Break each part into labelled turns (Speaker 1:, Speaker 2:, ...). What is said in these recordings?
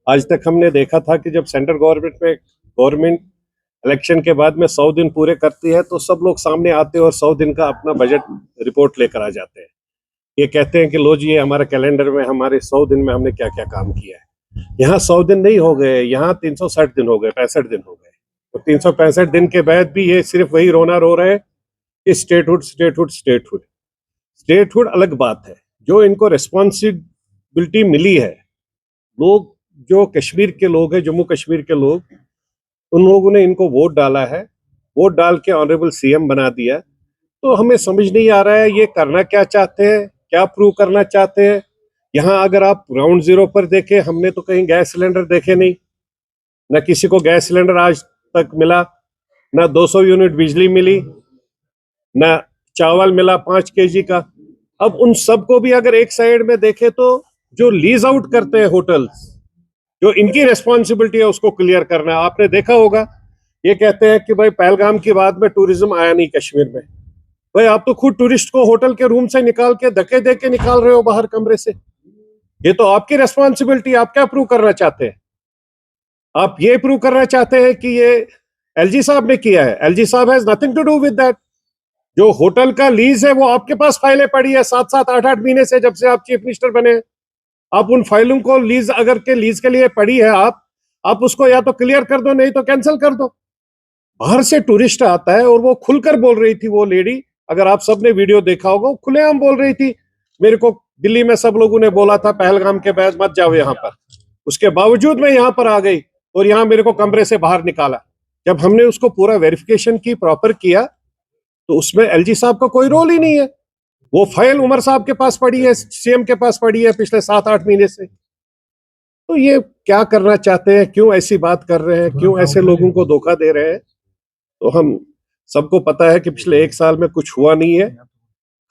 Speaker 1: आज तक हमने देखा था कि जब सेंट्रल गवर्नमेंट इलेक्शन के बाद में 100 दिन पूरे करती है तो सब लोग सामने आते हैं और 100 दिन का अपना बजट रिपोर्ट लेकर आ जाते हैं। ये कहते हैं कि लो जी, ये हमारे कैलेंडर में हमारे 100 दिन में हमने क्या क्या काम किया है। यहाँ 100 दिन नहीं हो गए, यहाँ 360 दिन हो गए, 65 दिन हो गए। तो 365 दिन के बाद भी ये सिर्फ वही रोना रो रहे हैं कि स्टेटहुड स्टेटहुड स्टेटहुड। स्टेटहुड अलग बात है, जो इनको रिस्पॉन्सिबिलिटी मिली है। लोग जो कश्मीर के लोग हैं, जम्मू कश्मीर के लोग, उन लोगों ने इनको वोट डाला है, वोट डाल के ऑनरेबल सीएम बना दिया। तो हमें समझ नहीं आ रहा है ये करना क्या चाहते हैं, क्या प्रूव करना चाहते हैं। यहाँ अगर आप ग्राउंड जीरो पर देखें, हमने तो कहीं गैस सिलेंडर देखे नहीं, न किसी को गैस सिलेंडर आज तक मिला, न 200 यूनिट बिजली मिली, न चावल मिला 5 केजी का। अब उन सबको भी अगर एक साइड में देखें तो जो लीज आउट करते हैं होटल्स, जो इनकी रेस्पॉन्सिबिलिटी है उसको क्लियर करना। आपने देखा होगा, ये कहते हैं कि भाई पहलगाम की बाद में टूरिज्म आया नहीं कश्मीर में। भाई आप तो खुद टूरिस्ट को होटल के रूम से निकाल के धक्के दे के निकाल रहे हो बाहर कमरे से। ये तो आपकी रेस्पॉन्सिबिलिटी। आप क्या प्रूव करना चाहते हैं? आप ये प्रूव करना चाहते हैं कि ये एलजी साहब ने किया है? एलजी साहब has nothing to do with that. जो होटल का लीज है वो आपके पास फाइलें पड़ी है 7-7, 8-8 महीने से, जब से आप चीफ मिनिस्टर बने। आप उन फाइलों को लीज के लिए पड़ी है, आप उसको या तो क्लियर कर दो, नहीं तो कैंसिल कर दो। बाहर से टूरिस्ट आता है और वो खुलकर बोल रही थी, वो लेडी, अगर आप सबने वीडियो देखा होगा, खुलेआम बोल रही थी, मेरे को दिल्ली में सब लोगों ने बोला था पहलगाम के बाद मत जाओ यहाँ पर, उसके बावजूद मैं यहाँ पर आ गई और यहाँ मेरे को कमरे से बाहर निकाला। जब हमने उसको पूरा वेरिफिकेशन की, प्रॉपर किया, तो उसमें एलजी साहब का कोई रोल ही नहीं है। वो फाइल उमर साहब के पास पड़ी है, सीएम के पास पड़ी है पिछले 7-8 महीने से। तो ये क्या करना चाहते हैं? क्यों ऐसी बात कर रहे हैं? क्यों ऐसे लोगों को धोखा दे रहे हैं? तो हम सबको पता है कि पिछले 1 साल में कुछ हुआ नहीं है।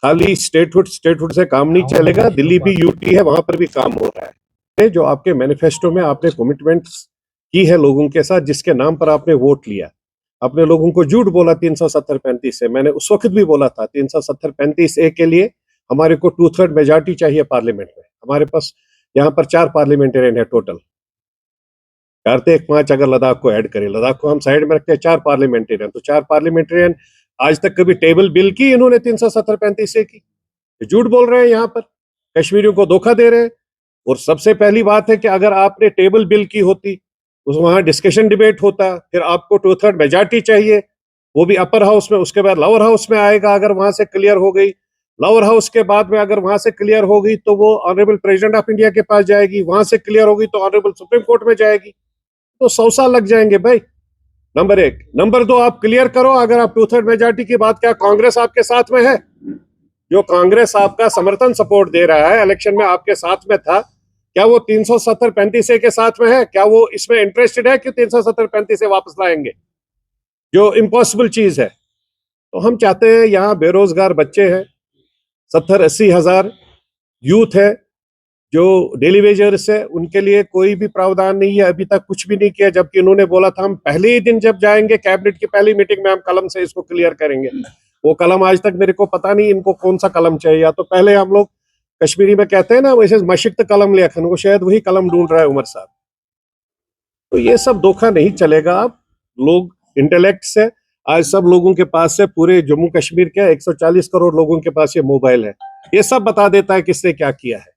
Speaker 1: खाली स्टेटहुड से काम नहीं चलेगा। दिल्ली भी यूटी है, वहां पर भी काम हो रहा है। जो आपके मैनिफेस्टो में आपने कमिटमेंट्स की है लोगों के साथ, जिसके नाम पर आपने वोट लिया, आपने लोगों को झूठ बोला 370-35 से। मैंने उस वक्त भी बोला था 370-35 के लिए हमारे को 2/3 मेजॉरिटी चाहिए पार्लियामेंट में। हमारे पास यहाँ पर 4 पार्लियामेंटेरियन है टोटल, करते 1-5 अगर लद्दाख को ऐड करें, लद्दाख को हम साइड में रखते हैं, 4 पार्लियामेंटेरियन। तो 4 पार्लियामेंटेरियन आज तक कभी टेबल बिल की इन्होंने 370-35 की? झूठ बोल रहे हैं, यहाँ पर कश्मीरियों को धोखा दे रहे हैं। और सबसे पहली बात है कि अगर आपने टेबल बिल की होती, उस वहां डिस्कशन डिबेट होता, फिर आपको 2/3 मेजॉरिटी चाहिए, वो भी अपर हाउस में, उसके बाद लोअर हाउस में आएगा। अगर वहां से क्लियर हो गई, लोअर हाउस के बाद में अगर वहां से क्लियर हो गई तो वो ऑनरेबल प्रेसिडेंट ऑफ इंडिया के पास जाएगी, वहां से क्लियर होगी तो ऑनरेबल सुप्रीम कोर्ट में जाएगी। तो 100 साल लग जाएंगे भाई, नंबर 1। नंबर 2, आप क्लियर करो, अगर आप 2/3 मेजॉरिटी की बात, क्या कांग्रेस आपके साथ में है? जो कांग्रेस आपका समर्थन सपोर्ट दे रहा है, इलेक्शन में आपके साथ में था, क्या वो 370-35 के साथ में है? क्या वो इसमें इंटरेस्टेड है कि 370-35 वापस लाएंगे, जो इम्पॉसिबल चीज है? तो हम चाहते हैं, यहाँ बेरोजगार बच्चे हैं, 70-80 हजार यूथ है जो डेली वेजर्स है, उनके लिए कोई भी प्रावधान नहीं है, अभी तक कुछ भी नहीं किया। जबकि उन्होंने बोला था हम पहले ही दिन जब जाएंगे कैबिनेट की पहली मीटिंग में, हम कलम से इसको क्लियर करेंगे। वो कलम आज तक मेरे को पता नहीं इनको कौन सा कलम चाहिए। या तो पहले हम लोग कश्मीरी में कहते हैं ना, वैसे मशिक्त कलम लेखन, वो शायद वही कलम ढूंढ रहा है उमर साहब। तो ये सब धोखा नहीं चलेगा। आप लोग इंटेलेक्ट से, आज सब लोगों के पास से, पूरे जम्मू कश्मीर के 140 करोड़ लोगों के पास ये मोबाइल है, ये सब बता देता है किसने क्या किया है।